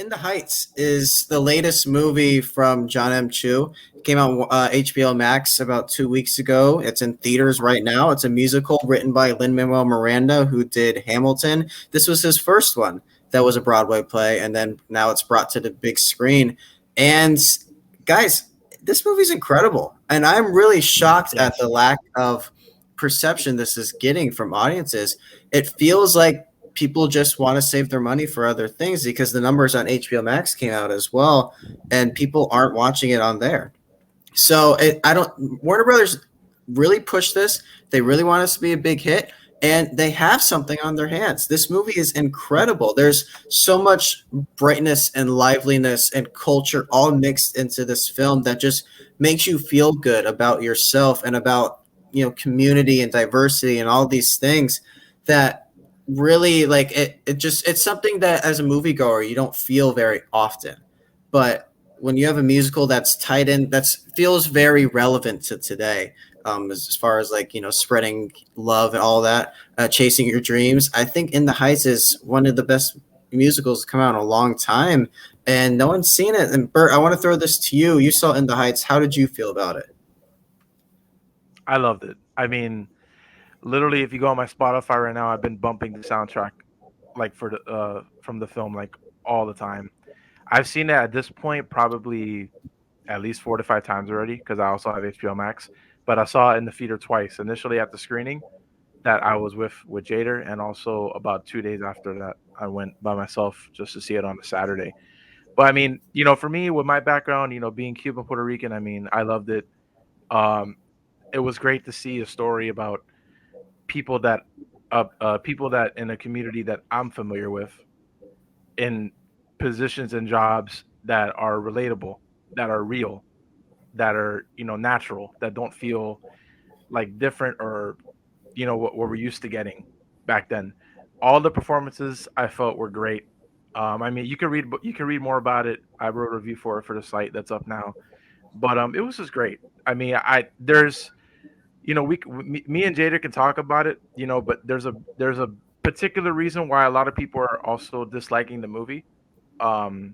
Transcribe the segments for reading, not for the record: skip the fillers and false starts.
In the Heights is the latest movie from John M. Chu. It came out on HBO Max about 2 weeks ago. It's in theaters right now. It's a musical written by Lin-Manuel Miranda, who did Hamilton. This was his first one that was a Broadway play, and then now it's brought to the big screen. And guys, this movie's incredible, and I'm really shocked at the lack of perception this is getting from audiences. It feels like people just want to save their money for other things because the numbers on HBO Max came out as well, and people aren't watching it on there. So I don't. Warner Brothers really pushed this. They really want us to be a big hit, and they have something on their hands. This movie is incredible. There's so much brightness and liveliness and culture all mixed into this film that just makes you feel good about yourself and about community and diversity and all these things that really like it's something that as a moviegoer you don't feel very often, but when you have a musical that's tied in, that feels very relevant to today, as far as like spreading love and all that, chasing your dreams. I think In the Heights is one of the best musicals to come out in a long time, and no one's seen it. And Bert, I want to throw this to you. You saw In the Heights. How did you feel about it? I loved it. I mean, literally, if you go on my Spotify right now, I've been bumping the soundtrack like for the from the film like all the time. I've seen it at this point probably at least 4 to 5 times already because I also have HBO Max. But I saw it in the theater twice. Initially at the screening that I was with Jader, and also about 2 days after that, I went by myself just to see it on a Saturday. But I mean, for me with my background, being Cuban Puerto Rican, I mean, I loved it. Um, it was great to see a story about people that people that in a community that I'm familiar with in positions and jobs that are relatable, that are real, that are natural, that don't feel like different or what we're used to getting back then. All the performances I felt were great. I mean, you can read more about it. I wrote a review for the site that's up now, but it was just great. I mean, I there's me and Jada can talk about it, but there's a particular reason why a lot of people are also disliking the movie. Um,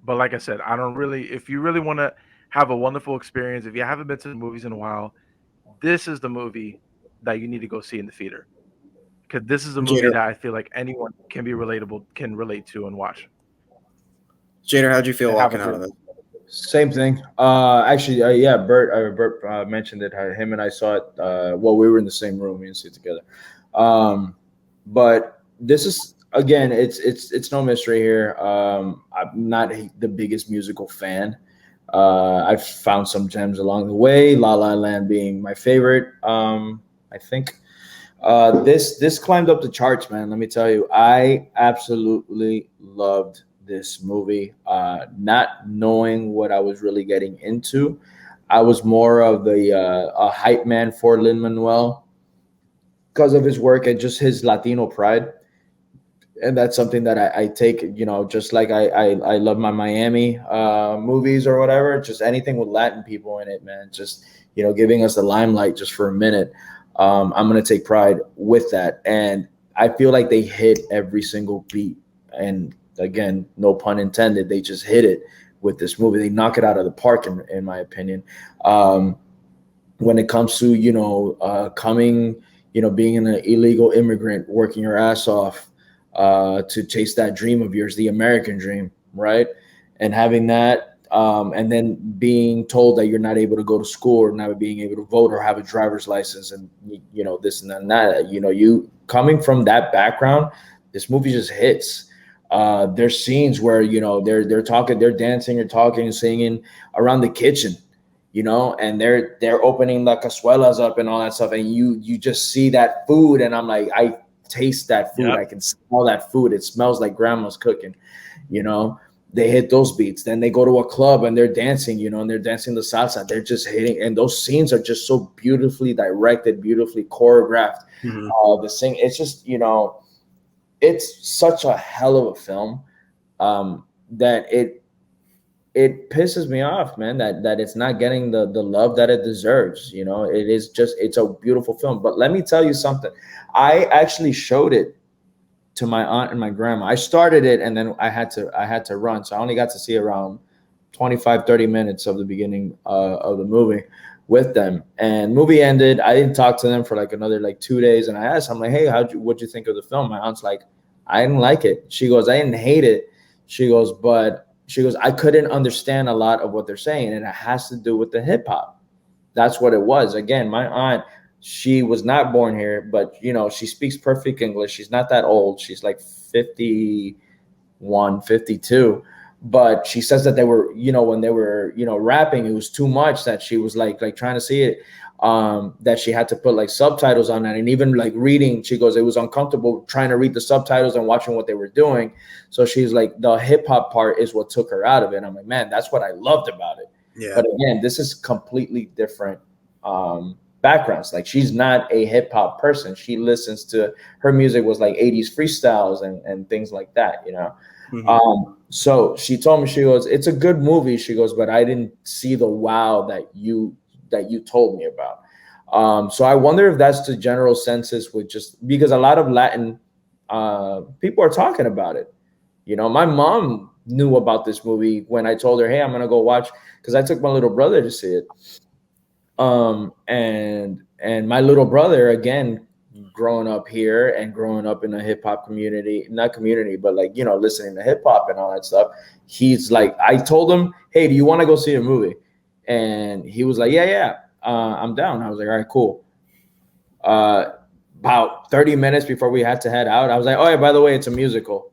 but like I said, I don't really. If you really want to have a wonderful experience, if you haven't been to the movies in a while, this is the movie that you need to go see in the theater because this is a movie Jader, that I feel like anyone can relate to and watch. Jader, how'd you feel I have a walking out of good it? same thing. Actually, yeah, Bert mentioned it. Him and I saw it. Well, we were in the same room. We didn't see it together. Um, but this is again, it's no mystery here. I'm not the biggest musical fan. I've found some gems along the way. La La Land being my favorite. I think this climbed up the charts, man. Let me tell you, I absolutely loved this movie. Not knowing what I was really getting into, I was more of a hype man for Lin Manuel because of his work and just his Latino pride. And that's something that I take, just like I love my Miami movies or whatever, just anything with Latin people in it, man. Just, giving us the limelight just for a minute. I'm going to take pride with that. And I feel like they hit every single beat. And again, no pun intended, they just hit it with this movie. They knock it out of the park, in my opinion. When it comes to, coming, being an illegal immigrant, working your ass off, to chase that dream of yours, the American dream, right? And having that, and then being told that you're not able to go to school or not being able to vote or have a driver's license, and this and that. You coming from that background, this movie just hits. There's scenes where they're talking, they're dancing, or talking and singing around the kitchen, and they're opening the cazuelas up and all that stuff, and you just see that food, and I'm like, I taste that food. Yep. I can smell that food. It smells like grandma's cooking. They hit those beats. Then they go to a club and they're dancing, and they're dancing the salsa. They're just hitting, and those scenes are just so beautifully directed, beautifully choreographed. Mhm. The thing, it's just, it's such a hell of a film, that it pisses me off, man, that it's not getting the love that it deserves. It is just, it's a beautiful film. But let me tell you something. I actually showed it to my aunt and my grandma. I started it and then I had to run, so I only got to see around 25, 30 minutes of the beginning of the movie with them. And movie ended. I didn't talk to them for like another like 2 days. And I asked, I'm like, hey, what'd you think of the film? My aunt's like, I didn't like it. She goes, I didn't hate it. She goes, I couldn't understand a lot of what they're saying. And it has to do with the hip hop. That's what it was. Again, my aunt, she was not born here, but she speaks perfect English. She's not that old. She's like 51, 52. But she says that they were, when they were, rapping, it was too much, that she was like trying to see it, that she had to put like subtitles on it. And even like reading, she goes, it was uncomfortable trying to read the subtitles and watching what they were doing. So she's like, the hip hop part is what took her out of it. I'm like, man, that's what I loved about it. Yeah. But again, this is completely different backgrounds. Like, she's not a hip hop person. She listens to, her music was like 80s freestyles and things like that, Mm-hmm. So she told me, she goes, it's a good movie. She goes, but I didn't see the wow that you told me about. So I wonder if that's the general census, with just because a lot of Latin people are talking about it. My mom knew about this movie when I told her, hey, I'm going to go watch, because I took my little brother to see it. And my little brother, again, growing up here and growing up in a hip hop community, not community, but like, listening to hip hop and all that stuff. He's like, I told him, hey, do you want to go see a movie? And he was like, yeah, I'm down. I was like, all right, cool. About 30 minutes before we had to head out, I was like, oh yeah, by the way, it's a musical.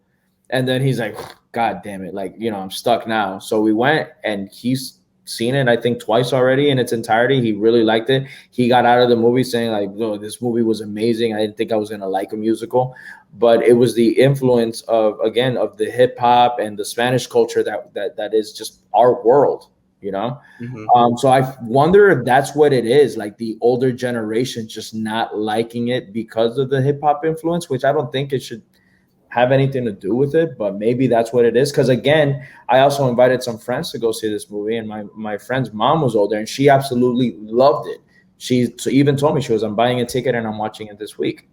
And then he's like, God damn it. Like, I'm stuck now. So we went, and he's seen it, I think, twice already in its entirety. He really liked it. He got out of the movie saying like, no, this movie was amazing. I didn't think I was going to like a musical, but it was the influence of the hip hop and the Spanish culture that is just our world, Mm-hmm. So I wonder if that's what it is, like the older generation just not liking it because of the hip hop influence, which I don't think it should have anything to do with it, but maybe that's what it is. Because again, I also invited some friends to go see this movie, and my friend's mom was older, and she absolutely loved it. She even told me, she was, I'm buying a ticket and I'm watching it this week.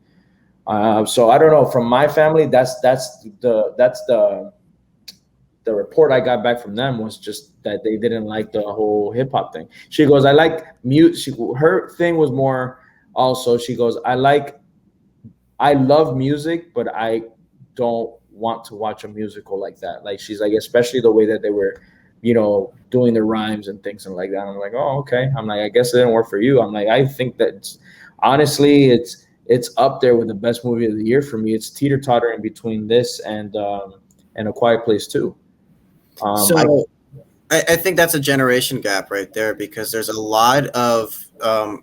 So I don't know. From my family, that's the report I got back from them, was just that they didn't like the whole hip hop thing. She goes, I like music. Her thing was more also, she goes, I love music, but I don't want to watch a musical like that. Like, she's like, especially the way that they were, doing the rhymes and things and like that. I'm like, oh, okay. I'm like, I guess it didn't work for you. I'm like, I think that honestly, it's up there with the best movie of the year for me. It's teeter-tottering between this and A Quiet Place 2. I think that's a generation gap right there, because there's a lot of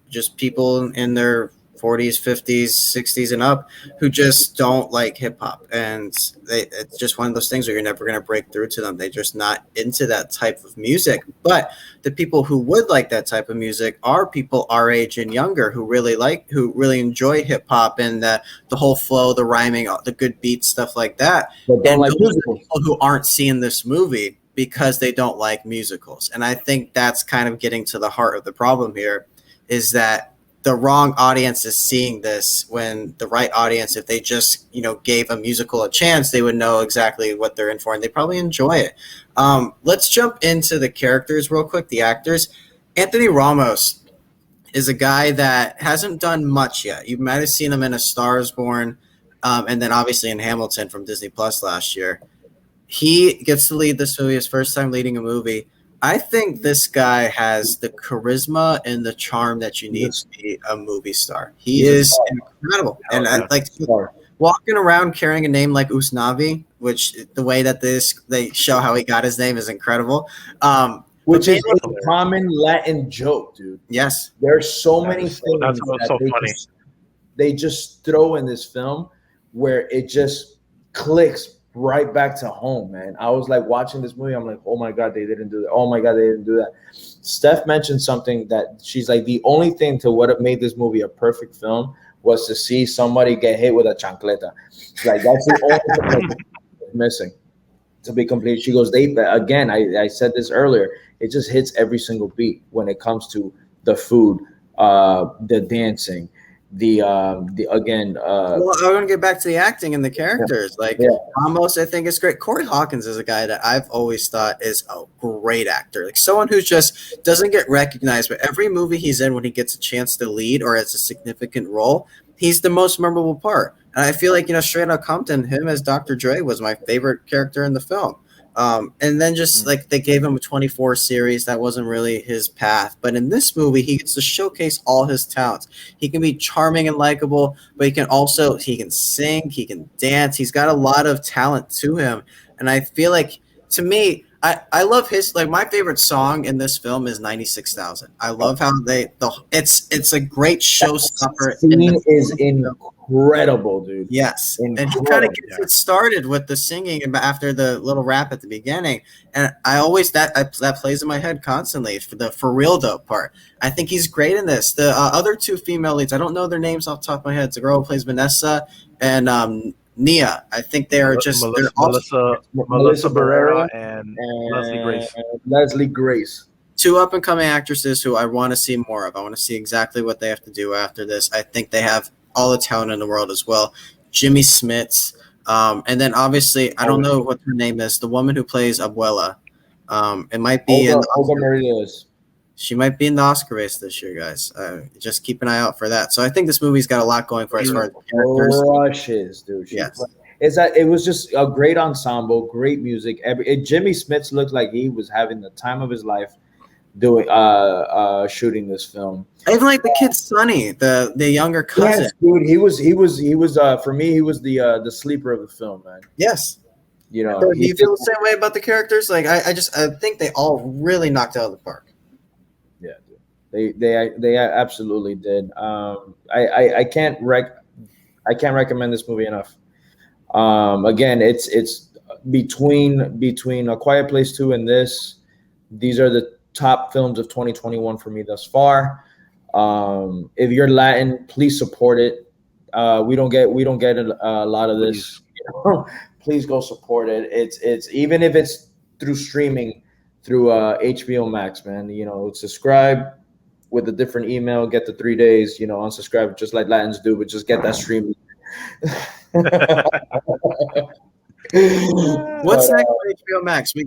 just people in their 40s, 50s, 60s and up who just don't like hip hop, and it's just one of those things where you're never going to break through to them. They're just not into that type of music. But the people who would like that type of music are people our age and younger who really enjoy hip hop and the whole flow, the rhyming, the good beats, stuff like that. But don't like musicals. People who aren't seeing this movie because they don't like musicals. And I think that's kind of getting to the heart of the problem here, is that the wrong audience is seeing this, when the right audience, if they just, gave a musical a chance, they would know exactly what they're in for, and they probably enjoy it. Let's jump into the characters real quick, the actors. Anthony Ramos is a guy that hasn't done much yet. You might have seen him in A Star Is Born, and then obviously in Hamilton from Disney Plus last year. He gets to lead this movie, his first time leading a movie. I think this guy has the charisma and the charm that you need to be a movie star. He is incredible. And I like walking around carrying a name like Usnavi, which the way that they show how he got his name is incredible. Which is a common Latin joke, dude. Yes. There's so many things that so funny. They just throw in this film where it just clicks right back to home, man. I was like watching this movie, I'm like, oh my God, they didn't do that. Oh my God, they didn't do that. Steph mentioned something that she's like, the only thing to what made this movie a perfect film was to see somebody get hit with a chancleta. Like, that's the only thing missing to be complete. She goes, again, I said this earlier, it just hits every single beat when it comes to the food, the dancing, the again. Well, I want to get back to the acting and the characters. Like Ramos, I think is great. Corey Hawkins is a guy that I've always thought is a great actor. Like someone who just doesn't get recognized, but every movie he's in, when he gets a chance to lead or has a significant role, he's the most memorable part. And I feel like, Straight Outta Compton, him as Dr. Dre was my favorite character in the film. And then just like they gave him a 24 series, that wasn't really his path. But in this movie, he gets to showcase all his talents. He can be charming and likable, but he can sing, he can dance. He's got a lot of talent to him. And I feel like, to me, I love his, like, my favorite song in this film is 96,000. I love how it's a great showstopper. Scene is incredible, dude. Yes. Incredible. And he kind of gets it started with the singing after the little rap at the beginning. And I always, that plays in my head constantly for the For Real Though part. I think he's great in this. The other two female leads, I don't know their names off the top of my head. It's a girl who plays Vanessa and Nia. I think they are just Melissa Barrera and Leslie Grace. Two up-and-coming actresses who I want to see more of. I want to see exactly what they have to do after this. I think they have all the talent in the world as well. Jimmy Smits, and then obviously I don't know what her name is. The woman who plays Abuela. It might be Olga Marias. She might be in the Oscar race this year, guys. Just keep an eye out for that. So I think this movie's got a lot going for it as far as characters. Crushes, dude. It was just a great ensemble, great music. Jimmy Smits looked like he was having the time of his life doing shooting this film. I even like the kid Sonny, the younger cousin. Yes, dude. He was for me, he was the sleeper of the film, man. Yes. Do you feel the same way about the characters? Like I think they all really knocked out of the park. Yeah, dude. They absolutely did. I can't recommend this movie enough. Again, it's between A Quiet Place 2 and this. These are the top films of 2021 for me thus far. If you're Latin, please support it. We don't get a lot of this. Please go support it. It's even if it's through streaming through HBO Max, man. Subscribe with a different email, get the 3 days. Unsubscribe just like Latins do, but just get that stream. What's next for HBO Max? We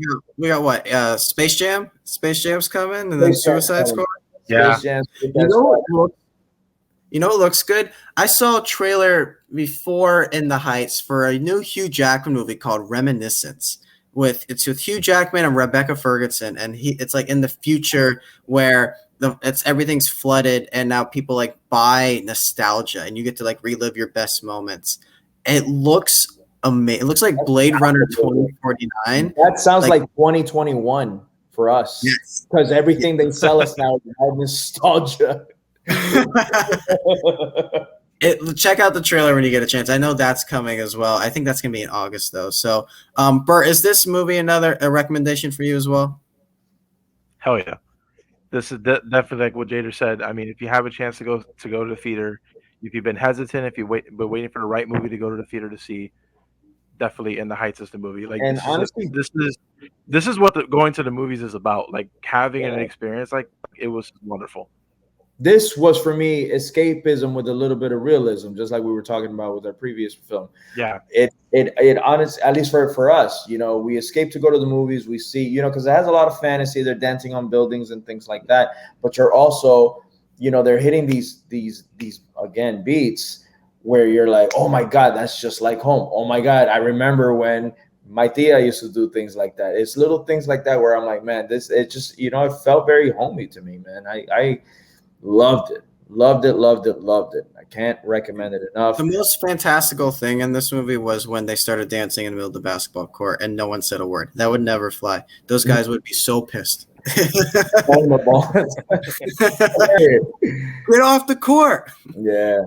got what? Space Jam. Space Jam's coming, and then Suicide Squad. Yeah. You know what looks good? I saw a trailer before in the Heights for a new Hugh Jackman movie called Reminiscence. It's with Hugh Jackman and Rebecca Ferguson, and it's like in the future where everything's flooded, and now people like buy nostalgia, and you get to like relive your best moments. It looks amazing. It looks like Blade Runner 2049. That sounds like 2021 for us. Yes, because everything they sell us now is nostalgia. Check out the trailer when you get a chance. I know that's coming as well. I think that's gonna be in August though. So, Bert, is this movie a recommendation for you as well? Hell yeah! This is definitely like what Jader said. I mean, if you have a chance to go to the theater, if you've been hesitant, if you've been waiting for the right movie to go to the theater to see, definitely In the Heights is the movie. Like, and honestly, this is what going to the movies is about. Like having an experience like it was wonderful. This was for me escapism with a little bit of realism, just like we were talking about with our previous film. Yeah, it honestly, at least for us, we escape to go to the movies. We see, because it has a lot of fantasy. They're dancing on buildings and things like that. But you're also, they're hitting these again beats where you're like, oh my God, that's just like home. Oh my God, I remember when my tia used to do things like that. It's little things like that where I'm like, man, it just, it felt very homey to me, man. I loved it. I can't recommend it enough. The most fantastical thing in this movie was when they started dancing in the middle of the basketball court and no one said a word. That would never fly. Those guys would be so pissed. Get off the court. Yeah.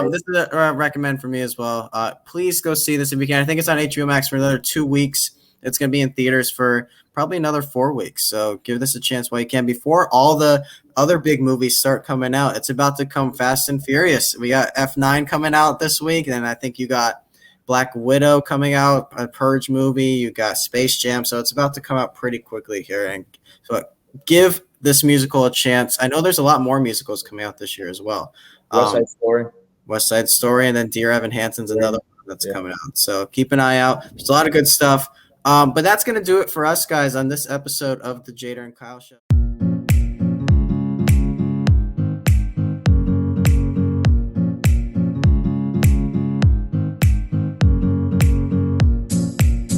This is a recommend for me as well. Please go see this if you can. I think it's on HBO Max for another 2 weeks. It's going to be in theaters for probably another 4 weeks. So give this a chance while you can before all the other big movies start coming out. It's about to come Fast and Furious. We got F9 coming out this week. And I think you got Black Widow coming out, a Purge movie. You got Space Jam. So it's about to come out pretty quickly here. And so give this musical a chance. I know there's a lot more musicals coming out this year as well. West Side Story. West Side Story, and then Dear Evan Hansen's another one that's coming out. So keep an eye out. There's a lot of good stuff. But that's going to do it for us, guys, on this episode of the Jader and Kyle Show.